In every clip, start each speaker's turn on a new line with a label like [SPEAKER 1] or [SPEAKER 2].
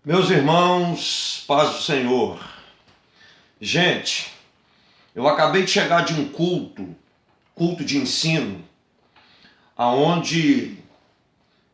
[SPEAKER 1] Meus irmãos, paz do Senhor. Gente, eu acabei de chegar de um culto de ensino, aonde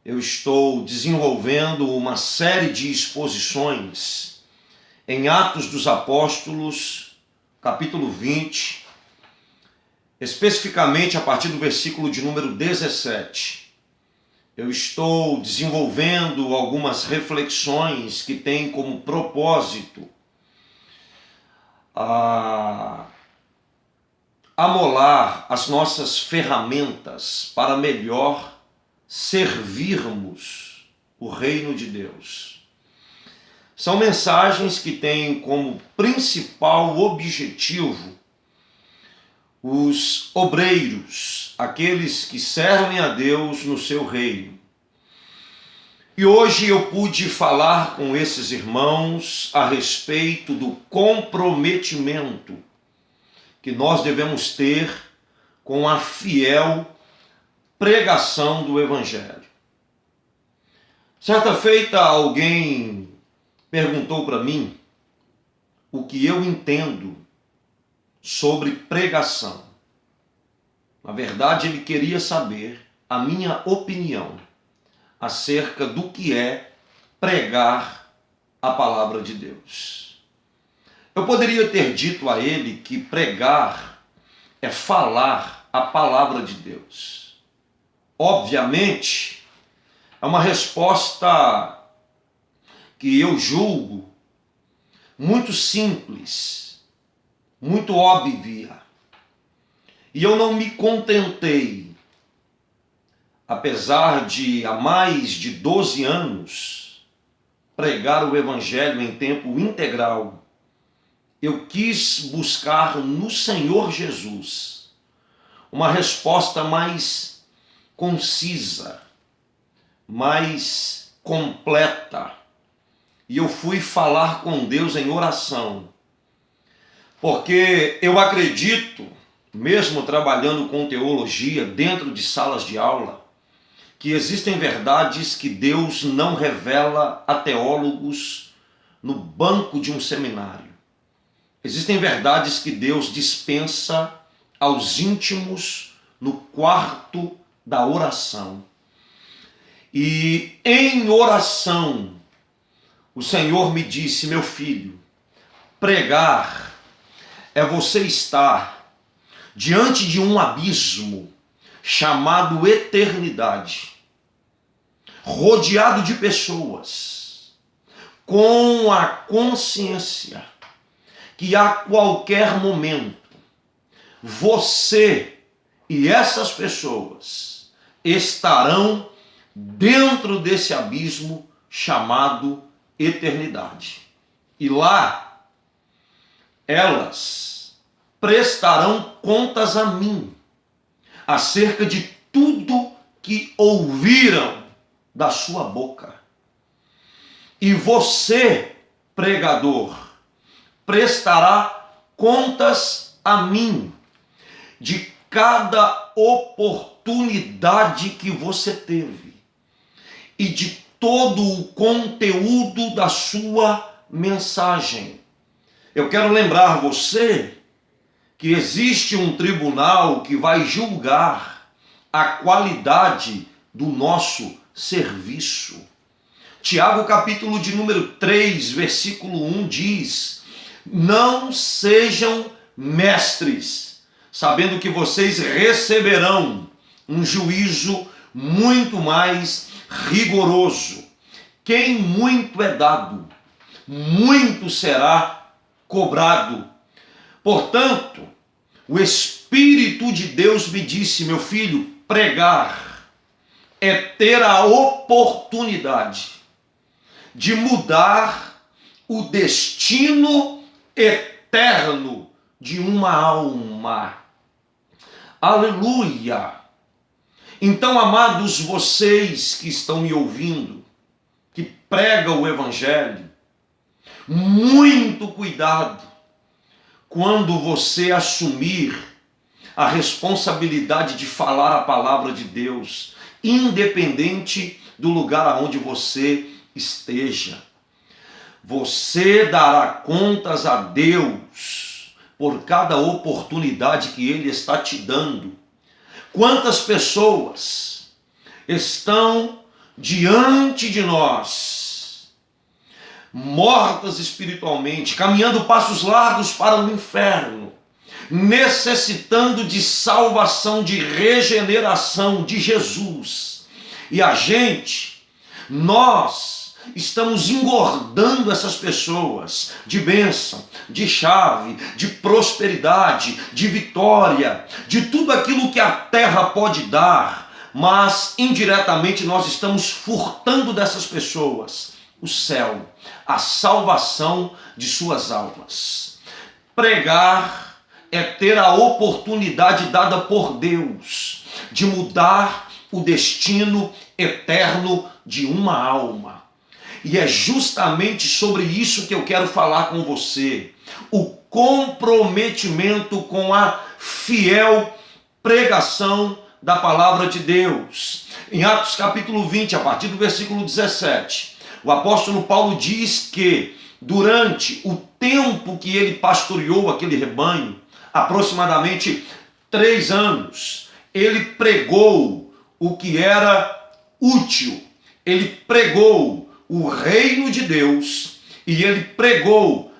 [SPEAKER 1] eu estou desenvolvendo uma série de exposições em Atos dos Apóstolos, capítulo 20, especificamente a partir do versículo de número 17. Eu estou desenvolvendo algumas reflexões que têm como propósito amolar as nossas ferramentas para melhor servirmos o reino de Deus. São mensagens que têm como principal objetivo os obreiros, aqueles que servem a Deus no seu reino. E hoje eu pude falar com esses irmãos a respeito do comprometimento que nós devemos ter com a fiel pregação do Evangelho. Certa feita alguém perguntou para mim o que eu entendo sobre pregação. Na verdade, ele queria saber a minha opinião acerca do que é pregar a palavra de Deus. Eu poderia ter dito a ele que pregar é falar a palavra de Deus. Obviamente, é uma resposta que eu julgo muito simples, muito óbvia. E eu não me contentei, apesar de há mais de 12 anos pregar o Evangelho em tempo integral, eu quis buscar no Senhor Jesus uma resposta mais concisa, mais completa. E eu fui falar com Deus em oração, porque eu acredito, mesmo trabalhando com teologia dentro de salas de aula, que existem verdades que Deus não revela a teólogos no banco de um seminário. Existem verdades que Deus dispensa aos íntimos no quarto da oração. E em oração, o Senhor me disse: meu filho, pregar é você estar diante de um abismo chamado eternidade, rodeado de pessoas, com a consciência que a qualquer momento você e essas pessoas estarão dentro desse abismo chamado eternidade. E lá elas prestarão contas a mim acerca de tudo que ouviram da sua boca. E você, pregador, prestará contas a mim de cada oportunidade que você teve e de todo o conteúdo da sua mensagem. Eu quero lembrar você que existe um tribunal que vai julgar a qualidade do nosso serviço. Tiago, capítulo de número 3, versículo 1 diz: não sejam mestres, sabendo que vocês receberão um juízo muito mais rigoroso. Quem muito é dado, muito será cobrado. Portanto, o Espírito de Deus me disse: meu filho, pregar é ter a oportunidade de mudar o destino eterno de uma alma. Aleluia! Então, amados, vocês que estão me ouvindo, que pregam o Evangelho, muito cuidado quando você assumir a responsabilidade de falar a palavra de Deus, independente do lugar aonde você esteja. Você dará contas a Deus por cada oportunidade que Ele está te dando. Quantas pessoas estão diante de nós, mortas espiritualmente, caminhando passos largos para o inferno, necessitando de salvação, de regeneração de Jesus. E nós estamos engordando essas pessoas de bênção, de chave, de prosperidade, de vitória, de tudo aquilo que a terra pode dar, mas indiretamente nós estamos furtando dessas pessoas o céu, a salvação de suas almas. Pregar é ter a oportunidade dada por Deus de mudar o destino eterno de uma alma. E é justamente sobre isso que eu quero falar com você. O comprometimento com a fiel pregação da palavra de Deus. Em Atos capítulo 20, a partir do versículo 17, o apóstolo Paulo diz que durante o tempo que ele pastoreou aquele rebanho, aproximadamente 3 anos, ele pregou o que era útil, ele pregou o reino de Deus e ele pregou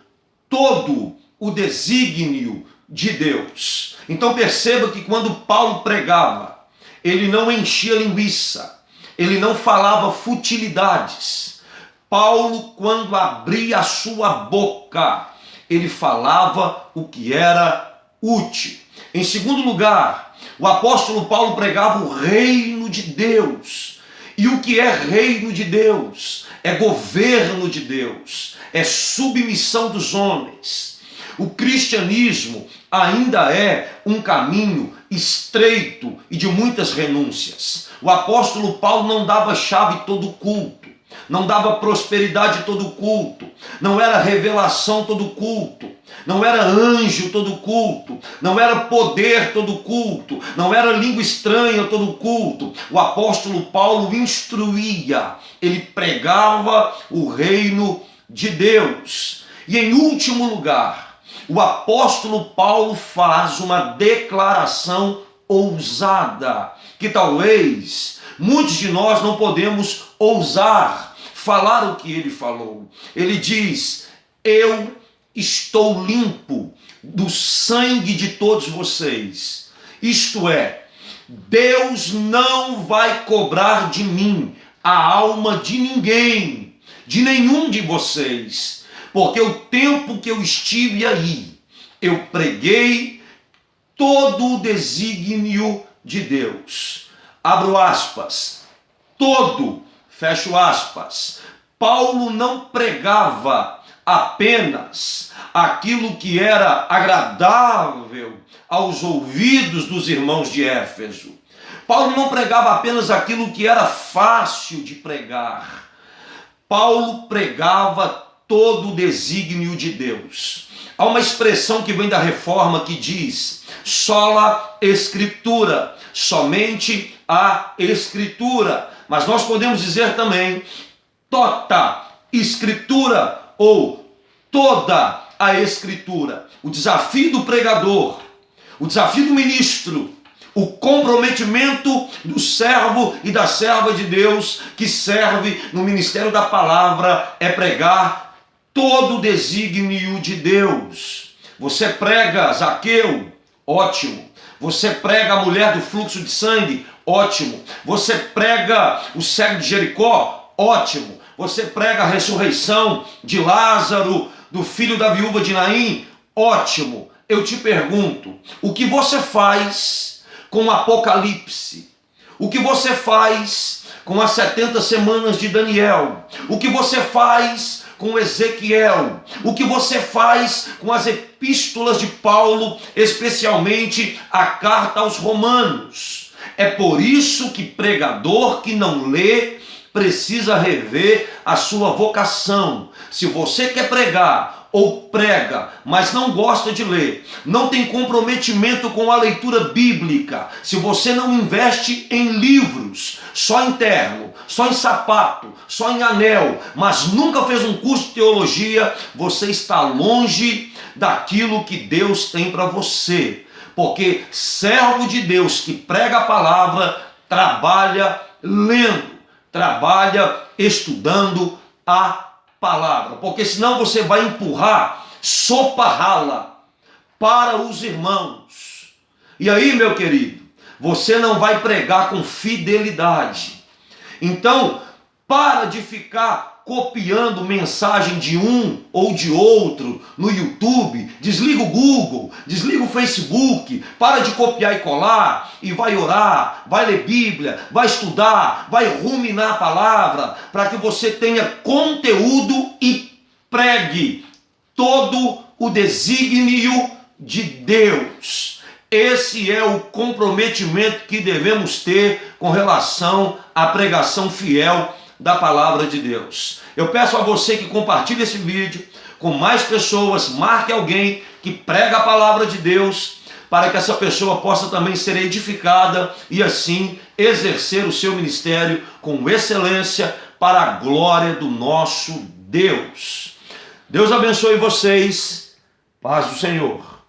[SPEAKER 1] todo o desígnio de Deus. Então perceba que quando Paulo pregava, ele não enchia linguiça, ele não falava futilidades. Paulo, quando abria a sua boca, ele falava o que era útil. Em segundo lugar, o apóstolo Paulo pregava o reino de Deus. E o que é reino de Deus? É governo de Deus, é submissão dos homens. O cristianismo ainda é um caminho estreito e de muitas renúncias. O apóstolo Paulo não dava chave todo culto, não dava prosperidade todo culto, não era revelação todo culto, não era anjo todo culto, não era poder todo culto, não era língua estranha todo culto. O apóstolo Paulo instruía, ele pregava o reino de Deus. E em último lugar, o apóstolo Paulo faz uma declaração ousada, que talvez muitos de nós não podemos ousar falar o que ele falou. Ele diz: eu estou limpo do sangue de todos vocês. Isto é, Deus não vai cobrar de mim a alma de ninguém, de nenhum de vocês, porque o tempo que eu estive aí, eu preguei todo o desígnio de Deus. Abro aspas. Todo, fecho aspas. Paulo não pregava apenas aquilo que era agradável aos ouvidos dos irmãos de Éfeso. Paulo não pregava apenas aquilo que era fácil de pregar. Paulo pregava todo o desígnio de Deus. Há uma expressão que vem da Reforma que diz: sola Escritura, somente a Escritura. Mas nós podemos dizer também tota Escritura ou toda a Escritura. O desafio do pregador, o desafio do ministro, o comprometimento do servo e da serva de Deus que serve no ministério da palavra é pregar todo o desígnio de Deus. Você prega Zaqueu? Ótimo. Você prega a mulher do fluxo de sangue? Ótimo. Você prega o cego de Jericó? Ótimo. Você prega a ressurreição de Lázaro, do filho da viúva de Naim? Ótimo. Eu te pergunto, o que você faz com o Apocalipse? O que você faz com as 70 semanas de Daniel? O que você faz com Ezequiel? O que você faz com as epístolas de Paulo, especialmente a carta aos Romanos? É por isso que pregador que não lê precisa rever a sua vocação. Se você quer pregar ou prega, mas não gosta de ler, não tem comprometimento com a leitura bíblica, se você não investe em livros, só em terno, só em sapato, só em anel, mas nunca fez um curso de teologia, você está longe daquilo que Deus tem para você. Porque servo de Deus que prega a palavra, trabalha lendo, trabalha estudando a palavra, porque senão você vai empurrar sopa rala para os irmãos. E aí, meu querido, você não vai pregar com fidelidade. Então, para de ficar copiando mensagem de um ou de outro no YouTube, desliga o Google, desliga o Facebook, para de copiar e colar e vai orar, vai ler Bíblia, vai estudar, vai ruminar a palavra, para que você tenha conteúdo e pregue todo o desígnio de Deus. Esse é o comprometimento que devemos ter com relação à pregação fiel da palavra de Deus. Eu peço a você que compartilhe esse vídeo com mais pessoas, marque alguém que prega a palavra de Deus, para que essa pessoa possa também ser edificada e assim exercer o seu ministério com excelência para a glória do nosso Deus. Deus abençoe vocês. Paz do Senhor.